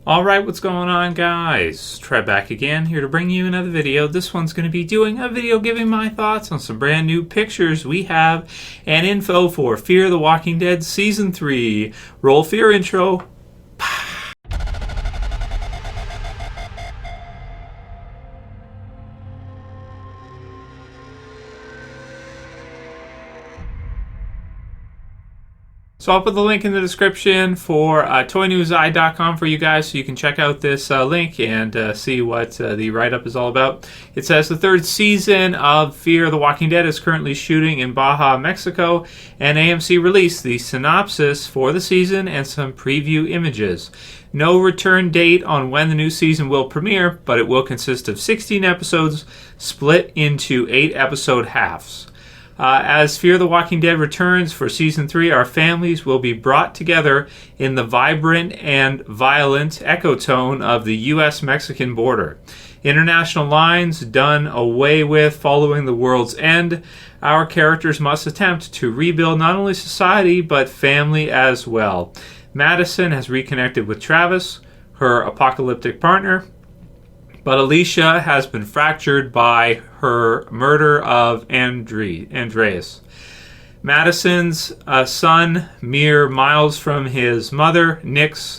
Alright, what's going on, guys? Trev back again, here to bring you another video. This one's going to be doing a video giving my thoughts on some brand new pictures we have and info for Fear the Walking Dead Season 3. Roll fear intro. So I'll put the link in the description for toynewseye.com for you guys so you can check out this link and see what the write-up is all about. It says the third season of Fear the Walking Dead is currently shooting in Baja, Mexico, and AMC released the synopsis for the season and some preview images. No return date on when the new season will premiere, but it will consist of 16 episodes split into 8-episode halves. As Fear the Walking Dead returns for Season 3, our families will be brought together in the vibrant and violent ecotone of the U.S. Mexican border. International lines done away with following the world's end, our characters must attempt to rebuild not only society, but family as well. Madison has reconnected with Travis, her apocalyptic partner, but Alicia has been fractured by her murder of Andreas. Madison's son, mere miles from his mother, Nick's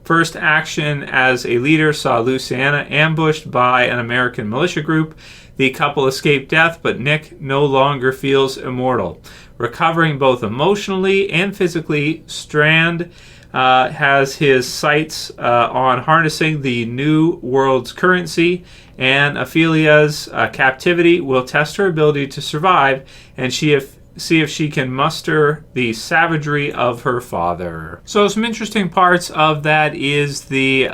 first action as a leader saw Luciana ambushed by an American militia group. The couple escaped death, but Nick no longer feels immortal. Recovering both emotionally and physically, Strand has his sights on harnessing the new world's currency, and Ophelia's captivity will test her ability to survive and see if she can muster the savagery of her father. So some interesting parts of that is the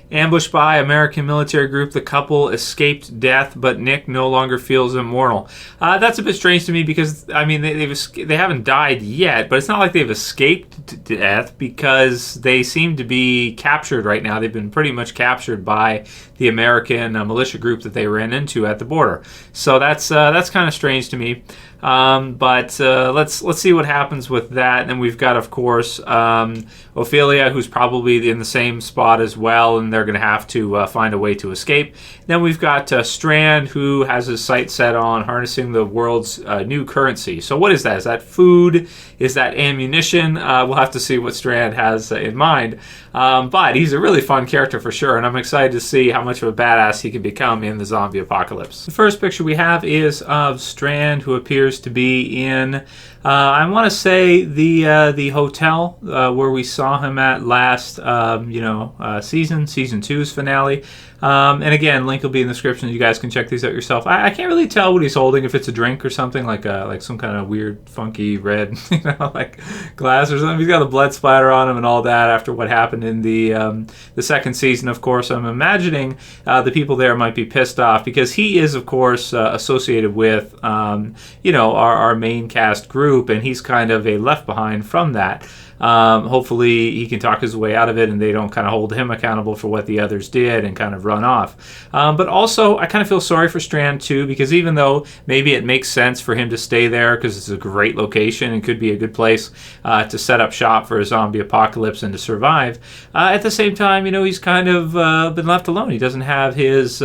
ambushed by American military group, the couple escaped death, but Nick no longer feels immortal. That's a bit strange to me because, I mean, they haven't died yet, but it's not like they've escaped death because they seem to be captured right now. They've been pretty much captured by the American militia group that they ran into at the border. So that's kind of strange to me. But let's see what happens with that. And then we've got, of course, Ofelia, who's probably in the same spot as well, and they're going to have to find a way to escape. Then we've got Strand, who has his sights set on harnessing the world's new currency. So what is that? Is that food? Is that ammunition? We'll have to see what Strand has in mind. But he's a really fun character for sure, and I'm excited to see how much of a badass he can become in the zombie apocalypse. The first picture we have is of Strand, who appears to be in, I want to say, the hotel where we saw him at last, season 2's finale. And again, link will be in the description. You guys can check these out yourself. I can't really tell what he's holding, if it's a drink or something, like some kind of weird, funky red, like glass or something. He's got a blood splatter on him and all that after what happened in the second season, of course. I'm imagining the people there might be pissed off because he is, of course, associated with, our main cast group, and he's kind of a left behind from that. Hopefully he can talk his way out of it and they don't kind of hold him accountable for what the others did and kind of run off. But also, I kind of feel sorry for Strand too, because even though maybe it makes sense for him to stay there because it's a great location and could be a good place to set up shop for a zombie apocalypse and to survive, at the same time, he's kind of been left alone. He doesn't have his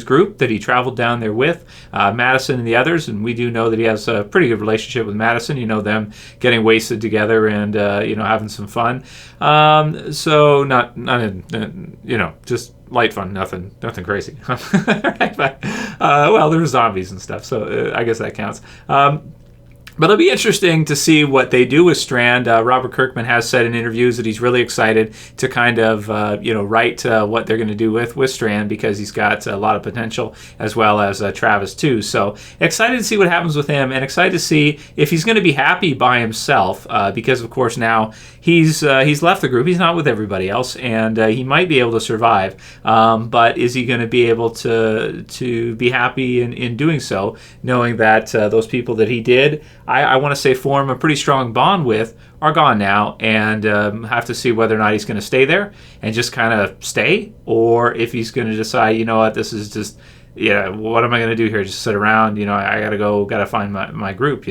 group that he traveled down there with, Madison and the others, and we do know that he has a pretty good relationship with Madison. Them getting wasted together and having some fun. So not just light fun, nothing crazy. Right, but, there's zombies and stuff, so I guess that counts. But it'll be interesting to see what they do with Strand. Robert Kirkman has said in interviews that he's really excited to kind of, write what they're going to do with Strand, because he's got a lot of potential, as well as Travis too. So excited to see what happens with him, and excited to see if he's going to be happy by himself, because of course now he's left the group. He's not with everybody else, and he might be able to survive. But is he going to be able to be happy in doing so, knowing that those people that he did, I want to say, form a pretty strong bond with, are gone now, and have to see whether or not he's going to stay there and just kind of stay, or if he's going to decide, this is just, what am I going to do here? Just sit around? I got to find my group,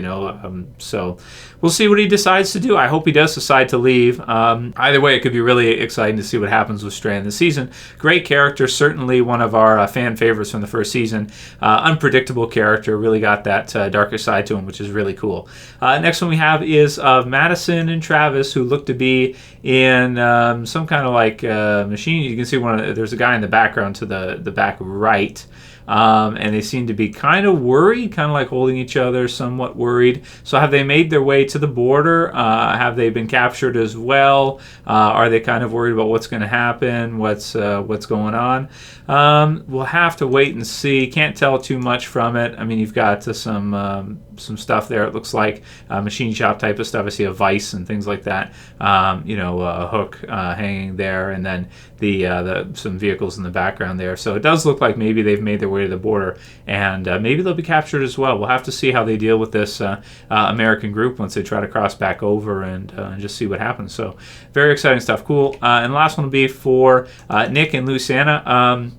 So we'll see what he decides to do. I hope he does decide to leave. Either way, it could be really exciting to see what happens with Strand this season. Great character, certainly one of our fan favorites from the first season. Unpredictable character, really got that darker side to him, which is really cool. Next one we have is of Madison and Travis, who look to be in some kind of like machine. You can see there's a guy in the background to the back right. And they seem to be kind of worried, kind of like holding each other, somewhat worried. So have they made their way to the border? Have they been captured as well? Are they kind of worried about what's going to happen? What's going on? We'll have to wait and see. Can't tell too much from it. I mean, you've got some stuff there. It looks like machine shop type of stuff. I see a vise and things like that. A hook hanging there, and then some vehicles in the background there. So it does look like maybe they've made their way to the border, and maybe they'll be captured as well. We'll have to see how they deal with this American group once they try to cross back over and just see what happens. So very exciting stuff. Cool. And the last one will be for Nick and Luciana.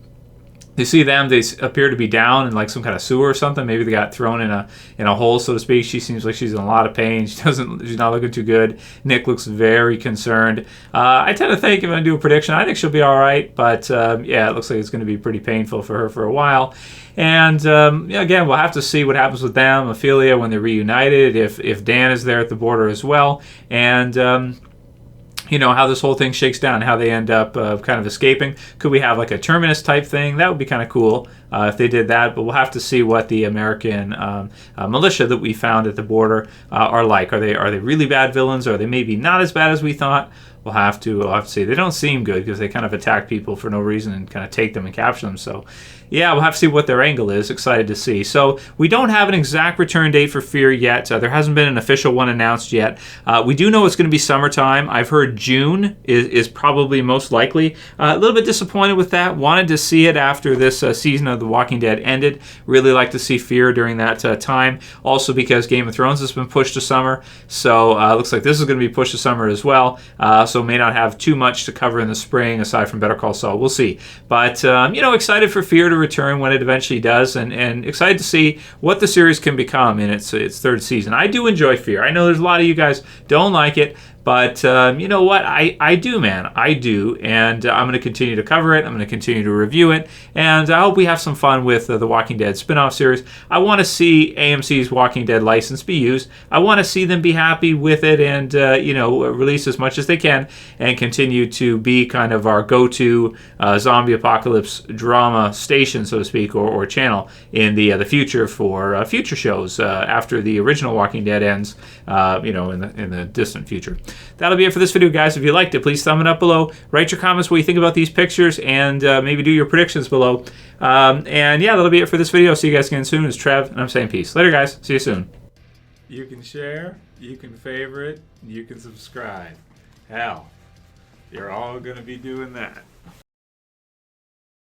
You see them, they appear to be down in like some kind of sewer or something. Maybe they got thrown in a hole, so to speak. She seems like she's in a lot of pain. She's not looking too good. Nick looks very concerned. I tend to think, if I'm going to do a prediction, I think she'll be all right. But yeah, it looks like it's going to be pretty painful for her for a while. And again, we'll have to see what happens with them, Ofelia, when they're reunited, if Dan is there at the border as well. And how this whole thing shakes down, how they end up kind of escaping. Could we have like a terminus type thing? That would be kind of cool if they did that, but we'll have to see what the American militia that we found at the border are like. Are they really bad villains? Or are they maybe not as bad as we thought? We'll have to see. They don't seem good because they kind of attack people for no reason and kind of take them and capture them. So yeah, we'll have to see what their angle is. Excited to see. So we don't have an exact return date for Fear yet. There hasn't been an official one announced yet. We do know it's going to be summertime. I've heard June is probably most likely. A little bit disappointed with that. Wanted to see it after this season of The Walking Dead ended. Really like to see Fear during that time. Also because Game of Thrones has been pushed to summer. So looks like this is going to be pushed to summer as well. So may not have too much to cover in the spring aside from Better Call Saul. We'll see. But, excited for Fear to return when it eventually does, and excited to see what the series can become in its third season. I do enjoy Fear. I know there's a lot of you guys don't like it, but you know what? I do, man. I do, and I'm going to continue to cover it. I'm going to continue to review it, and I hope we have some fun with the Walking Dead spin-off series. I want to see AMC's Walking Dead license be used. I want to see them be happy with it and, release as much as they can and continue to be kind of our go-to zombie apocalypse drama station, so to speak, or channel in the future for future shows after the original Walking Dead ends, in the distant future. That'll be it for this video, guys. If you liked it, please thumb it up below. Write your comments what you think about these pictures, and maybe do your predictions below. And yeah, that'll be it for this video. See you guys again soon. It's Trev, and I'm saying peace. Later, guys. See you soon. You can share, you can favorite, you can subscribe. Hell, you're all going to be doing that.